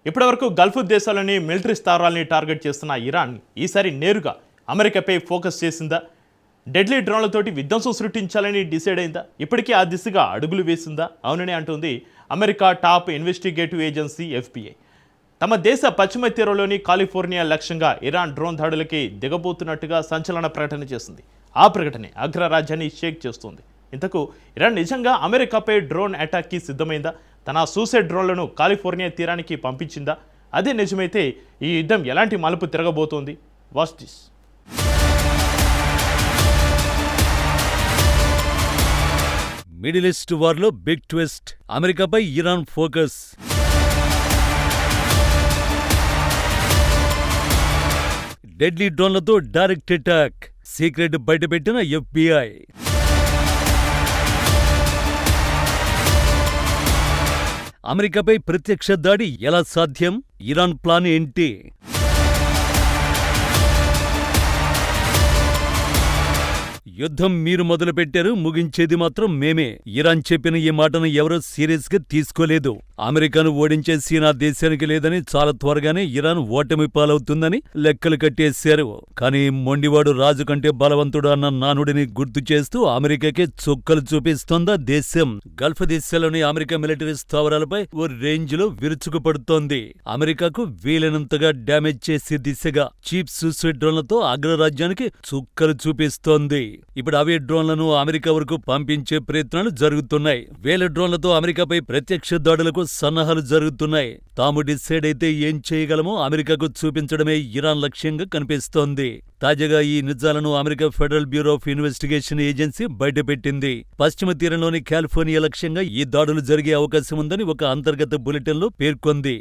ఇప్పటివరకు గల్ఫ్ దేశాలని military స్థావరాలని target చేస్తున్న ఇరాన్ ఈసారి నేరుగా అమెరికాపై ఫోకస్ చేసిందా? డెడ్లీ డ్రోన్లతోటి విధ్వంసం సృష్టించాలని డిసైడ్ అయిందా? ఇప్పటికీ ఆ దిశగా అడుగులు వేసిందా? అవునని అంటుంది America top investigative agency FBI. తమ దేశ పశ్చిమ తీరంలోని కాలిఫోర్నియా లక్ష్యంగా ఇరాన్ డ్రోన్ దాడులకి దిగబోతున్నట్టుగా సంచలన ప్రకటన చేసింది. ఆ ప్రకటనే అగ్రరాజ్యాన్ని షేక్ చేస్తుంది. ఇంతకు ఇరాన్ నిజంగా అమెరికాపై డ్రోన్ అటాక్కి సిద్ధమైందా? తన సూసైడ్ డ్రోన్లను కాలిఫోర్నియా తీరానికి పంపించిందా? అదే నిజమైతే ఈ యుద్ధం ఎలాంటి మలుపు తిరగబోతోంది? Watch this. మిడిల్ ఈస్ట్ వార్లో బిగ్ ట్విస్ట్, అమెరికాపై ఇరాన్ ఫోకస్. డెడ్లీ డ్రోన్లతో డైరెక్ట్ అటాక్, సీక్రెట్ బయటపెట్టిన FBI. అమెరికాపై ప్రత్యక్ష దాడి ఎలా సాధ్యం? ఇరాన్ ప్లాన్ ఏంటి? యుద్ధం మీరు మొదలుపెట్టారు, ముగించేది మాత్రం మేమే. ఇరాన్ చెప్పిన ఈ మాటను ఎవరూ సీరియస్ గా తీసుకోలేదు. అమెరికాను ఓడించేసి నా దేశానికి లేదని చాలా త్వరగానే ఇరాన్ ఓటమి పాలవుతుందని లెక్కలు కట్టేశారు. కానీ మొండివాడు రాజు కంటే బలవంతుడు అన్న నానుడిని గుర్తు చేస్తూ అమెరికాకే చుక్కలు చూపిస్తోందా దేశం. గల్ఫ్ దేశాల్లోని అమెరికా మిలిటరీ స్థావరాలపై ఓ రేంజ్ లో విరుచుకుపడుతోంది. అమెరికాకు వీలైనంతగా డ్యామేజ్ చేసే దిశగా చీప్ సూసైడ్ డ్రోన్లతో అగ్రరాజ్యానికి చుక్కలు చూపిస్తోంది. ఇప్పుడు అవే డ్రోన్లను అమెరికా వరకు పంపించే ప్రయత్నాలు జరుగుతున్నాయి. వేల డ్రోన్లతో అమెరికాపై ప్రత్యక్ష దాడులకు సన్నాహాలు జరుగుతున్నాయి. తాము డిసైడ్ అయితే ఏం చేయగలమో అమెరికాకు చూపించడమే ఇరాన్ లక్ష్యంగా కనిపిస్తోంది. తాజాగా ఈ నిజాలను America Federal Bureau of Investigation agency బయటపెట్టింది. పశ్చిమ తీరంలోని కాలిఫోర్నియా లక్ష్యంగా ఈ దాడులు జరిగే అవకాశం ఉందని ఒక అంతర్గత బులెటిన్లో పేర్కొంది.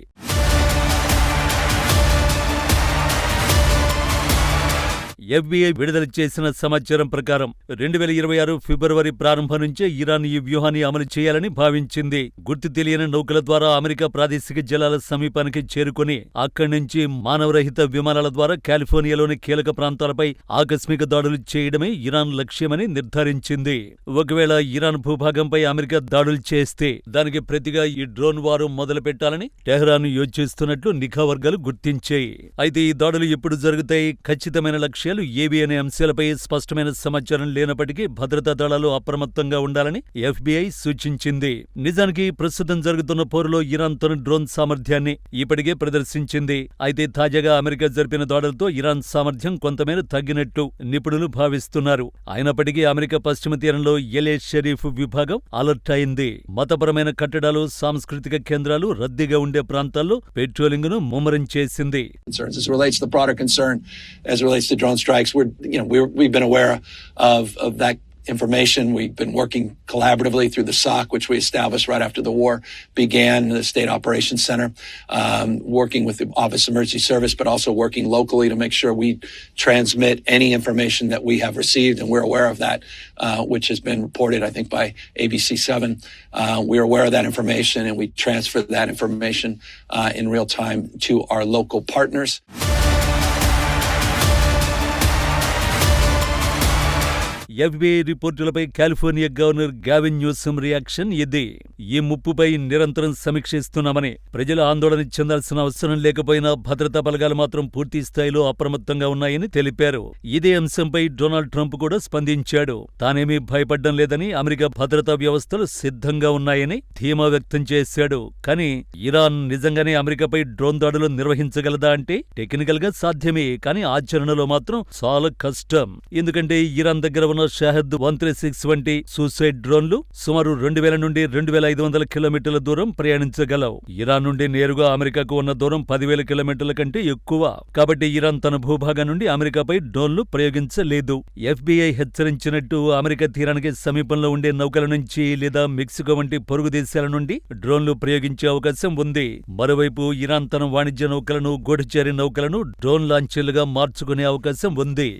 FBI విడుదల చేసిన సమాచారం ప్రకారం 2026 ఫిబ్రవరి ప్రారంభం నుంచే ఇరాన్ ఈ వ్యూహాన్ని అమలు చేయాలని భావించింది. గుర్తు తెలియని నౌకల ద్వారా అమెరికా ప్రాదేశిక జలాల సమీపానికి చేరుకుని అక్కడి నుంచి మానవరహిత విమానాల ద్వారా కాలిఫోర్నియాలోని కీలక ప్రాంతాలపై ఆకస్మిక దాడులు చేయడమే ఇరాన్ లక్ష్యమని నిర్ధారించింది. ఒకవేళ ఇరాన్ భూభాగంపై అమెరికా దాడులు చేస్తే దానికి ప్రతిగా ఈ డ్రోన్ వారు మొదలు పెట్టాలని టెహ్రాన్ యోచిస్తున్నట్లు నిఘా వర్గాలు గుర్తించాయి. అయితే ఈ దాడులు ఎప్పుడు జరుగుతాయి, ఖచ్చితమైన లక్ష్యాలు ఏవి అనే అంశాలపై స్పష్టమైన సమాచారం లేనప్పటికీ భద్రతా దళాలు అప్రమత్తంగా ఉండాలని FBI సూచించింది. నిజానికి ప్రస్తుతం జరుగుతున్న పోరులో ఇరాన్ తన డ్రోన్ సామర్థ్యాన్ని ఇప్పటికే ప్రదర్శించింది. అయితే తాజాగా అమెరికా జరిపిన దాడులతో ఇరాన్ సామర్థ్యం కొంతమేర తగ్గినట్టు నిపుణులు భావిస్తున్నారు. అయినప్పటికీ అమెరికా పశ్చిమ తీరంలో ఎలే షరీఫ్ విభాగం అలర్ట్ అయింది. మతపరమైన కట్టడాలు, సాంస్కృతిక కేంద్రాలు రద్దీగా ఉండే ప్రాంతాల్లో పెట్రోలింగ్ ను ముమ్మరం చేసింది. Strikes. We've been aware of that information. We've been working collaboratively through the SOC, which we established right after the war began, the State Operations Center, working with the Office of Emergency Service, but also working locally to make sure we transmit any information that we have received, and we're aware of that, which has been reported, I think, by ABC7. We're aware of that information, and we transfer that information in real time to our local partners. FBI రిపోర్టులపై California governor Gavin Newsom reaction ఇది. ఈ ముప్పుపై నిరంతరం సమీక్షిస్తున్నామని, ప్రజలు ఆందోళన చెందాల్సిన అవసరం లేకపోయినా భద్రతా బలగాలు మాత్రం పూర్తి స్థాయిలో అప్రమత్తంగా ఉన్నాయని తెలిపారు. ఇదే అంశంపై డొనాల్డ్ ట్రంప్ కూడా స్పందించాడు. తానేమీ భయపడ్డం లేదని, అమెరికా భద్రతా వ్యవస్థలు సిద్ధంగా ఉన్నాయని ధీమా వ్యక్తం చేశాడు. కానీ ఇరాన్ నిజంగానే అమెరికాపై డ్రోన్ దాడులు నిర్వహించగలదా అంటే టెక్నికల్ గా సాధ్యమే, కానీ ఆచరణలో మాత్రం చాలా కష్టం. ఎందుకంటే ఇరాన్ దగ్గర ఉన్న షాహద్ 136 వంటి సూసైడ్ డ్రోన్లు సుమారు 2000 నుండి 2500 కిలోమీటర్ల దూరం ప్రయాణించగలవు. ఇరాన్ నుండి నేరుగా అమెరికాకు ఉన్న దూరం 10,000 కిలోమీటర్ల కంటే ఎక్కువ. కాబట్టి ఇరాన్ తన భూభాగం నుండి అమెరికాపై డ్రోన్లు ప్రయోగించలేదు. FBI హెచ్చరించినట్టు అమెరికా తీరానికి సమీపంలో ఉండే నౌకల నుంచి లేదా మెక్సికో వంటి పొరుగు దేశాల నుండి డ్రోన్లు ప్రయోగించే అవకాశం ఉంది. మరోవైపు ఇరాన్ తన వాణిజ్య నౌకలను, గూఢచారి నౌకలను డ్రోన్ లాంచర్లుగా మార్చుకునే అవకాశం ఉంది.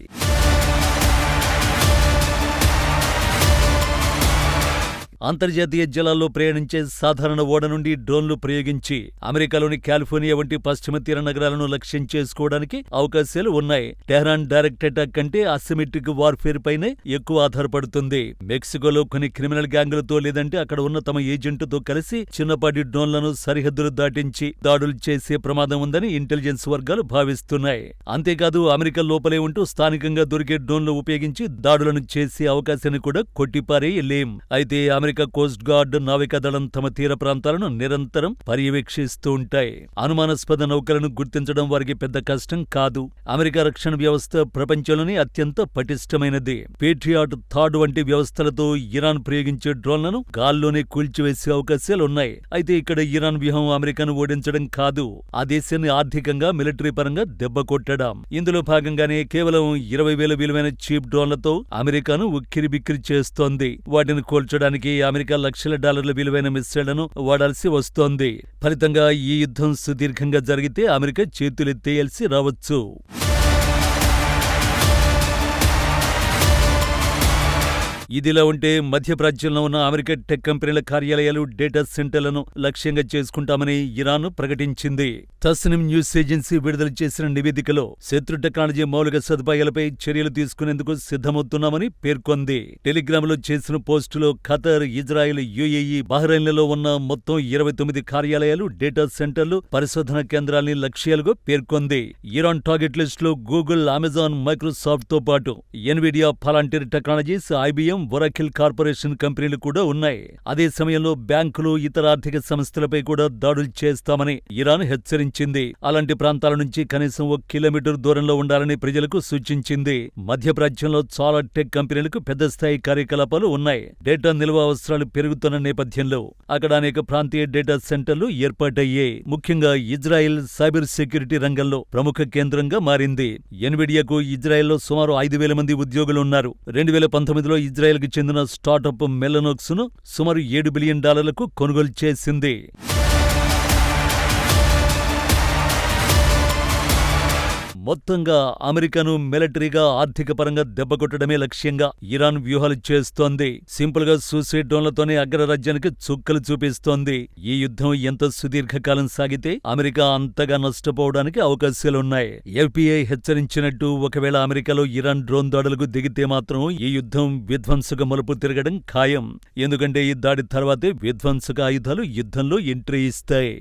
అంతర్జాతీయ జలాల్లో ప్రయాణించే సాధారణ ఓడ నుండి డ్రోన్లు ప్రయోగించి అమెరికాలోని కాలిఫోర్నియా వంటి పశ్చిమ తీర నగరాలను లక్ష్యం చేసుకోవడానికి అవకాశాలు ఉన్నాయి. టెహ్రాన్ డైరెక్ట్ అటాక్ కంటే అసిమెట్రిక్ వార్ఫేర్ పైనే ఎక్కువ ఆధారపడుతుంది. మెక్సికోలో కొన్ని క్రిమినల్ గ్యాంగులతో లేదంటే అక్కడ ఉన్న తమ ఏజెంటుతో కలిసి చిన్నపాటి డ్రోన్లను సరిహద్దులు దాటించి దాడులు చేసే ప్రమాదం ఉందని ఇంటెలిజెన్స్ వర్గాలు భావిస్తున్నాయి. అంతేకాదు అమెరికా లోపలే ఉంటూ స్థానికంగా దొరికే డ్రోన్లు ఉపయోగించి దాడులను చేసే అవకాశాన్ని కూడా కొట్టిపారేయలేం. అయితే అమెరికా కోస్ట్ గార్డ్ నావికాదళం తమ తీర ప్రాంతాలను నిరంతరం పర్యవేక్షిస్తూ ఉంటాయి. అనుమానాస్పద నౌకలను గుర్తించడం వారికి పెద్ద కష్టం కాదు. అమెరికా రక్షణ వ్యవస్థ ప్రపంచంలోనే అత్యంత పటిష్టమైనది. పేట్రియాట్ థాడ్ వంటి వ్యవస్థలతో ఇరాన్ ప్రయోగించే డ్రోన్లను గాల్లోనే కూల్చివేసే అవకాశాలున్నాయి. అయితే ఇక్కడ ఇరాన్ వ్యూహం అమెరికాను ఓడించడం కాదు, ఆ దేశాన్ని ఆర్థికంగా మిలిటరీ పరంగా దెబ్బకొట్టడం. ఇందులో భాగంగానే కేవలం 20,000 విలువైన చీప్ డ్రోన్లతో అమెరికాను ఉక్కిరిబిక్కిరి చేస్తోంది. వాటిని కోల్చడానికి అమెరికా లక్షల డాలర్ల విలువైన మిస్సైళ్లను వాడాల్సి వస్తోంది. ఫలితంగా ఈ యుద్ధం సుదీర్ఘంగా జరిగితే అమెరికా చేతులెత్తేయాల్సి రావచ్చు. ఇదిలా ఉంటే మధ్యప్రాచ్యంలో ఉన్న అమెరికా టెక్ కంపెనీల కార్యాలయాలు, డేటా సెంటర్లను లక్ష్యంగా చేసుకుంటామని ఇరాన్ ప్రకటించింది. తస్నిమ్ న్యూస్ ఏజెన్సీ విడుదల చేసిన నివేదికలో శత్రు టెక్నాలజీ మౌలిక సదుపాయాలపై చర్యలు తీసుకునేందుకు సిద్ధమవుతున్నామని పేర్కొంది. టెలిగ్రామ్లో చేసిన పోస్టులో ఖతర్, ఇజ్రాయెల్, యుఏఈ, బహ్రెయిన్లలో ఉన్న మొత్తం 29 కార్యాలయాలు, డేటా సెంటర్లు, పరిశోధన కేంద్రాల్ని లక్ష్యాలుగా పేర్కొంది. ఇరాన్ టార్గెట్ లిస్టులో గూగుల్, అమెజాన్, మైక్రోసాఫ్ట్ తో పాటు Nvidia, Palantir Technologies, IBM, Oracle Corporation కంపెనీలు కూడా ఉన్నాయి. అదే సమయంలో బ్యాంకులు, ఇతర ఆర్థిక సంస్థలపై కూడా దాడులు చేస్తామని ఇరాన్ హెచ్చరించింది. అలాంటి ప్రాంతాల నుంచి కనీసం 1 కిలోమీటర్ దూరంలో ఉండాలని ప్రజలకు సూచించింది. మధ్యప్రాచ్యంలో చాలా టెక్ కంపెనీలకు పెద్ద స్థాయి కార్యకలాపాలు ఉన్నాయి. డేటా నిల్వ అవసరాలు పెరుగుతున్న నేపథ్యంలో అక్కడ అనేక ప్రాంతీయ డేటా సెంటర్లు ఏర్పాటయ్యాయి. ముఖ్యంగా ఇజ్రాయెల్ సైబర్ సెక్యూరిటీ రంగంలో ప్రముఖ కేంద్రంగా మారింది. ఎన్విడియాకు ఇజ్రాయెల్లో సుమారు 5,000 మంది ఉద్యోగులున్నారు. 2019లో ఇజ్రాయెల్కి చెందిన స్టార్టప్ మెలనోక్స్ ను సుమారు $7 బిలియన్ కొనుగోలు చేసింది. మొత్తంగా అమెరికాను మిలిటరీగా, ఆర్థిక పరంగా దెబ్బకొట్టడమే లక్ష్యంగా ఇరాన్ వ్యూహాలు చేస్తోంది. సింపుల్ గా సూసైడ్ డ్రోన్లతోనే అగ్రరాజ్యానికి చుక్కలు చూపిస్తోంది. ఈ యుద్ధం ఎంత సుదీర్ఘకాలం సాగితే అమెరికా అంతగా నష్టపోవడానికి అవకాశాలున్నాయి. FBI హెచ్చరించినట్టు ఒకవేళ అమెరికాలో ఇరాన్ డ్రోన్ దాడులకు దిగితే మాత్రం ఈ యుద్ధం విధ్వంసక మలుపు తిరగడం ఖాయం. ఎందుకంటే ఈ దాడి తర్వాతే విధ్వంసక ఆయుధాలు యుద్ధంలో ఎంట్రీ ఇస్తాయి.